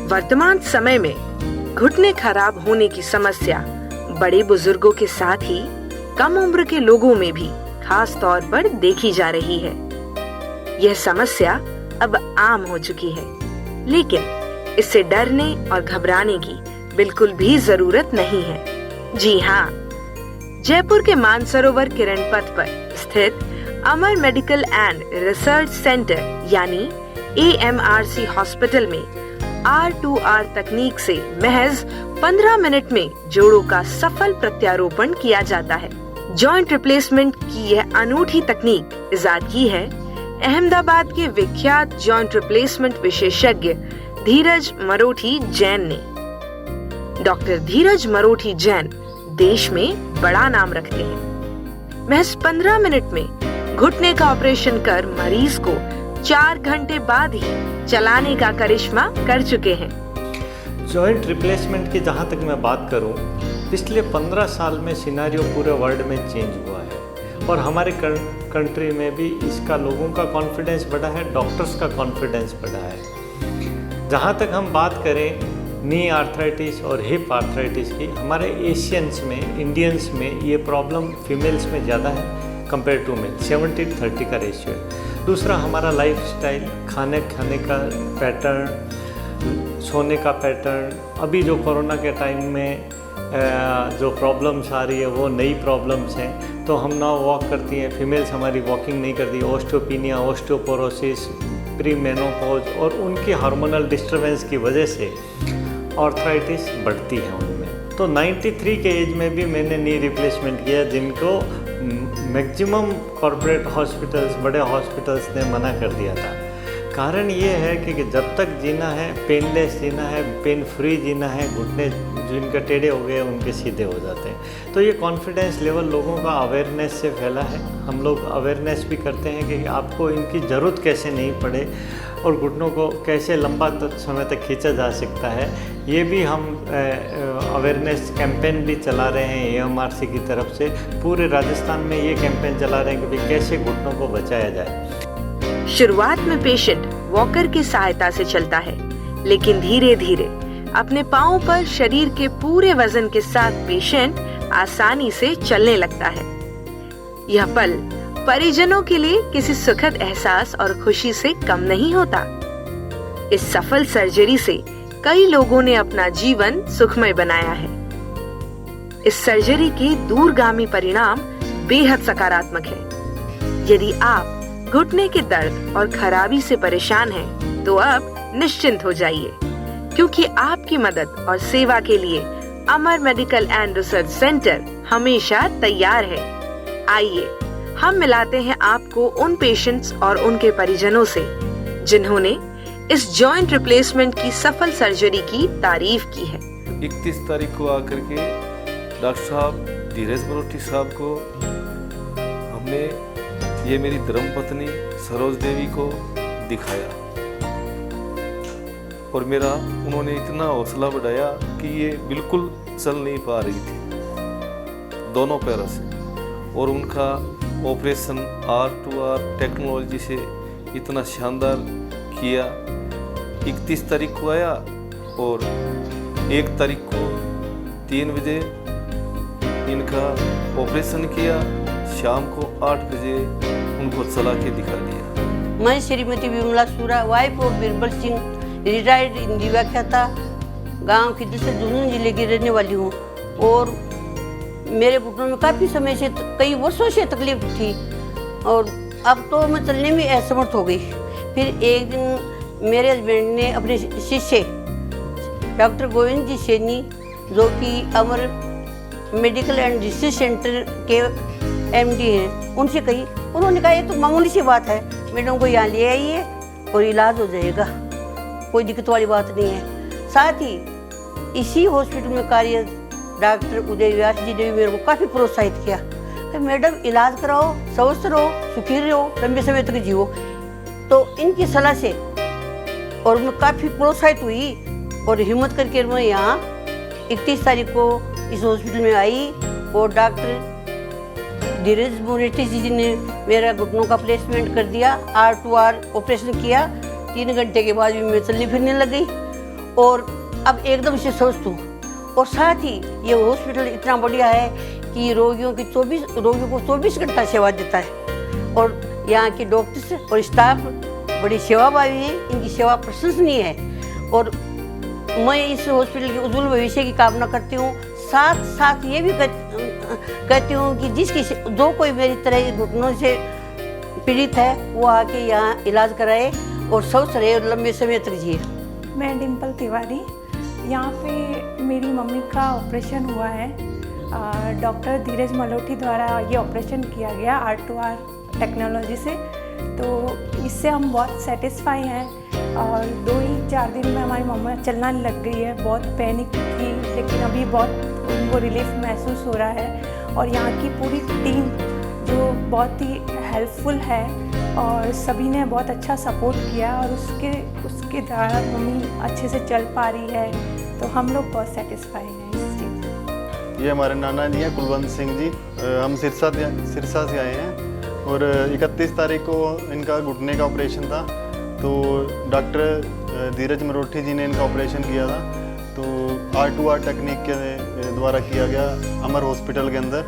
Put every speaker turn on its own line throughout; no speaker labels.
वर्तमान समय में घुटने खराब होने की समस्या बड़े बुजुर्गों के साथ ही कम उम्र के लोगों में भी खास तौर पर देखी जा रही है। यह समस्या अब आम हो चुकी है, लेकिन इससे डरने और घबराने की बिल्कुल भी जरूरत नहीं है। जी हाँ, जयपुर के मानसरोवर किरण पथ पर स्थित अमर मेडिकल एंड रिसर्च सेंटर यानी AMRC हॉस्पिटल में R2R तकनीक से महज 15 मिनट में जोड़ों का सफल प्रत्यारोपण किया जाता है। जॉइंट रिप्लेसमेंट की यह अनूठी तकनीक इजाद की है अहमदाबाद के विख्यात जॉइंट रिप्लेसमेंट विशेषज्ञ धीरज मरोठी जैन ने। डॉक्टर धीरज मरोठी जैन देश में बड़ा नाम रखते हैं। महज 15 मिनट में घुटने का ऑपरेशन कर मरीज को 4 घंटे बाद ही चलाने का करिश्मा कर चुके हैं।
जॉइंट रिप्लेसमेंट की जहाँ तक मैं बात करूँ, पिछले 15 साल में सिनेरियो पूरे वर्ल्ड में चेंज हुआ है और हमारे कंट्री में भी इसका लोगों का कॉन्फिडेंस बढ़ा है, डॉक्टर्स का कॉन्फिडेंस बढ़ा है। जहाँ तक हम बात करें नी आर्थराइटिस और हिप आर्थराइटिस की, हमारे एशियंस में, इंडियंस में ये प्रॉब्लम फीमेल्स में ज़्यादा है कंपेयर टू मेल। 70-30 का रेशियो है। दूसरा हमारा लाइफस्टाइल, खाने का पैटर्न, सोने का पैटर्न, अभी जो कोरोना के टाइम में जो प्रॉब्लम्स आ रही है वो नई प्रॉब्लम्स हैं। तो हम ना वॉक करती हैं, फीमेल्स हमारी वॉकिंग नहीं करती, ओस्टियोपिनिया, ओस्टियोपोरोसिस, प्री मेनोपॉज और उनकी हार्मोनल डिस्टर्बेंस की वजह से आर्थराइटिस बढ़ती है उनमें। तो 93 के एज में भी मैंने नी रिप्लेसमेंट किया, जिनको मैक्सिमम कॉरपोरेट हॉस्पिटल्स, बड़े हॉस्पिटल्स ने मना कर दिया था। कारण ये है कि जब तक जीना है, पेनलेस जीना है, पेन फ्री जीना है, घुटने जिनके टेढ़े हो गए उनके सीधे हो जाते हैं। तो ये कॉन्फिडेंस लेवल लोगों का अवेयरनेस से फैला है। हम लोग अवेयरनेस भी करते हैं कि आपको इनकी ज़रूरत कैसे नहीं पड़े और घुटनों को कैसे लंबा समय तक खींचा जा सकता है। ये भी हम अवेयरनेस कैंपेन भी चला रहे हैं AMRC की तरफ से। पूरे राजस्थान में ये कैंपेन चला रहे हैं कि भाई कैसे घुटनों को बचाया जाए।
शुरुआत में पेशेंट वॉकर की सहायता से चलता है, लेकिन धीरे धीरे अपने पांवों पर शरीर के पूरे वजन के साथ पेशेंट आसानी से चलने लगता है। यह पल परिजनों के लिए किसी सुखद एहसास और खुशी से कम नहीं होता। इस सफल सर्जरी से कई लोगों ने अपना जीवन सुखमय बनाया है। इस सर्जरी के दूरगामी परिणाम बेहद सकारात्मक हैं। यदि आप घुटने के दर्द और खराबी से परेशान हैं, तो अब निश्चिंत हो जाइए, क्योंकि आपकी मदद और सेवा के लिए अमर मेडिकल एंड रिसर्च सेंटर हमेशा तैयार है। आइए हम मिलाते हैं आपको उन पेशेंट्स और उनके परिजनों से जिन्होंने इस जॉइंट रिप्लेसमेंट की सफल सर्जरी की तारीफ की है।
31 तारीख को आकर के डॉक्टर साहब धीरज मरोठी साहब को हमने, ये मेरी धर्मपत्नी सरोज देवी को दिखाया और मेरा उन्होंने इतना हौसला बढ़ाया कि ये बिल्कुल चल नहीं पा रही थी दोनों पैरों से, और उनका ऑपरेशन R2R टेक्नोलॉजी से इतना शानदार किया। 31 तारीख को आया और 1 तारीख को 3 बजे इनका ऑपरेशन किया, शाम को 8 बजे उनको चला के दिखा दिया।
मैं श्रीमती विमला सूरा, wife of Birbal Singh, retired Hindi व्याख्याता, गांव की दूसरे झुंझुनू जिले की रहने वाली हूँ। और मेरे घुटनों में काफ़ी समय से, कई वर्षों से तकलीफ थी और अब तो मैं चलने में असमर्थ हो गई। फिर एक दिन मेरे हस्बैंड ने अपने शिष्य डॉक्टर गोविंद जी सैनी, जो कि अमर मेडिकल एंड रिसर्च सेंटर के MD हैं, उनसे कही। उन्होंने कहा ये तो मामूली सी बात है, मैडम को यहाँ ले आइए और इलाज हो जाएगा, कोई दिक्कत वाली बात नहीं है। साथ ही इसी हॉस्पिटल में कार्यरत डॉक्टर उदय व्यास जी ने भी मेरे को काफ़ी प्रोत्साहित किया कि मैडम इलाज कराओ, स्वस्थ रहो, सुखी रहो, लंबे समय तक जियो। तो इनकी सलाह से और मैं काफ़ी प्रोत्साहित हुई और हिम्मत करके मैं यहाँ 31 तारीख को इस हॉस्पिटल में आई और डॉक्टर धीरज मरोठी जी ने मेरा घुटनों का प्लेसमेंट कर दिया। R2R ऑपरेशन किया। 3 घंटे के बाद भी मैं चलने फिरने लग गई और अब एकदम से स्वस्थ हूँ। और साथ ही ये हॉस्पिटल इतना बढ़िया है कि रोगियों को 24 घंटा सेवा देता है। और यहाँ के डॉक्टर्स और स्टाफ बड़ी सेवाभावी है, इनकी सेवा प्रशंसनीय है। और मैं इस हॉस्पिटल के उज्जवल भविष्य की कामना करती हूँ। साथ साथ ये भी कहती हूँ कि जो कोई मेरी तरह घुटनों से पीड़ित है वो आके यहाँ इलाज कराए और स्वस्थ रहे और लंबे समय तक जिए।
मैं डिम्पल तिवारी, यहाँ पे मेरी मम्मी का ऑपरेशन हुआ है। डॉक्टर धीरज मलोठी द्वारा ये ऑपरेशन किया गया R2R टेक्नोलॉजी से। तो इससे हम बहुत सेटिस्फाई हैं और 2-4 दिन में हमारी मम्मा चलना लग गई है। बहुत पैनिक थी लेकिन अभी बहुत उनको रिलीफ महसूस हो रहा है। और यहाँ की पूरी टीम जो बहुत ही हेल्पफुल है और सभी ने बहुत अच्छा सपोर्ट किया और उसके द्वारा मम्मी अच्छे से चल पा रही है। तो हम लोग बहुत सेटिस्फाई हैं इस चीज़ से।
ये हमारे नाना जी हैं कुलवंत सिंह जी। हम सिरसा से आए हैं और 31 तारीख को इनका घुटने का ऑपरेशन था। तो डॉक्टर धीरज मरोठी जी ने इनका ऑपरेशन किया था। तो R2R टेक्निक के द्वारा किया गया अमर हॉस्पिटल के अंदर।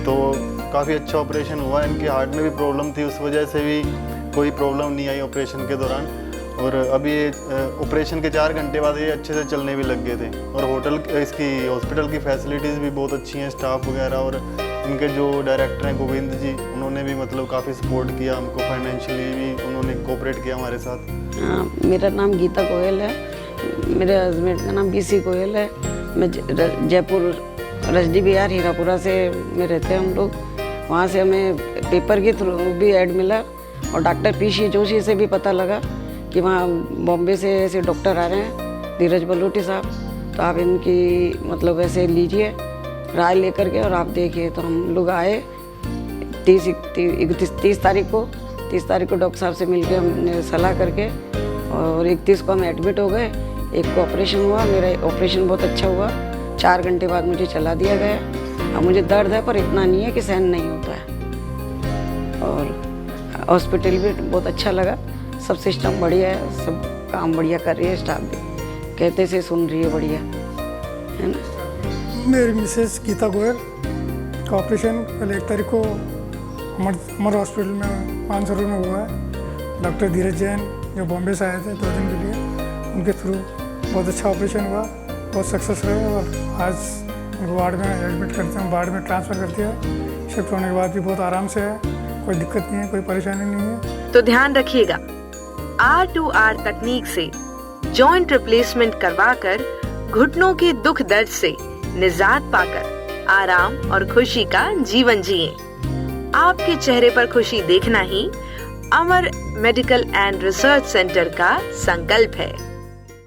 तो काफ़ी अच्छा ऑपरेशन हुआ। इनके हार्ट में भी प्रॉब्लम थी, उस वजह से भी कोई प्रॉब्लम नहीं आई ऑपरेशन के दौरान। और अभी ऑपरेशन के 4 घंटे बाद ये अच्छे से चलने भी लग गए थे। और इसकी हॉस्पिटल की फैसिलिटीज़ भी बहुत अच्छी हैं, स्टाफ वगैरह। और इनके जो डायरेक्टर हैं गोविंद जी, उन्होंने भी मतलब काफ़ी सपोर्ट किया हमको, फाइनेंशियली भी उन्होंने कोऑपरेट किया हमारे साथ।
मेरा नाम गीता गोयल है, मेरे हस्बैंड का नाम BC गोयल है। मैं जयपुर रजडी बिहार हीरापुरा से में रहते हैं हम लोग। वहाँ से हमें पेपर के थ्रू भी ऐड मिला और डॉक्टर PC जोशी से भी पता लगा कि वहाँ बॉम्बे से ऐसे डॉक्टर आ रहे हैं धीरज मलोठी साहब, तो आप इनकी मतलब ऐसे लीजिए राय लेकर के और आप देखिए। तो हम लोग आए 30 तारीख को डॉक्टर साहब से मिलकर हमने सलाह करके और 31 को हम एडमिट हो गए। एक को ऑपरेशन हुआ, मेरा ऑपरेशन बहुत अच्छा हुआ। 4 घंटे बाद मुझे चला दिया गया। अब मुझे दर्द है पर इतना नहीं है कि सहन नहीं होता है। और हॉस्पिटल भी बहुत अच्छा लगा, सब सिस्टम बढ़िया है, सब काम बढ़िया कर रही है, स्टाफ भी कहते से सुन रही है, बढ़िया है ना।
मेरी मिसेस गीता गोयल का ऑपरेशन कल 1 तारीख को हमारे हॉस्पिटल में मानसरोवर में हुआ है। डॉक्टर धीरज जैन जो बॉम्बे से आए थे 2 दिन के लिए, उनके थ्रू बहुत अच्छा ऑपरेशन हुआ, बहुत सक्सेस रहे। और आज उनको वार्ड में एडमिट करते हैं, वार्ड में ट्रांसफ़र करते हैं। शिफ्ट होने के बाद भी बहुत आराम से है, कोई दिक्कत नहीं है, कोई परेशानी नहीं है।
तो ध्यान रखिएगा, R2R तकनीक से जॉइंट रिप्लेसमेंट करवाकर घुटनों के दुख दर्द से निजात पाकर आराम और खुशी का जीवन जिए। आपके चेहरे पर खुशी देखना ही अमर मेडिकल एंड रिसर्च सेंटर का संकल्प है।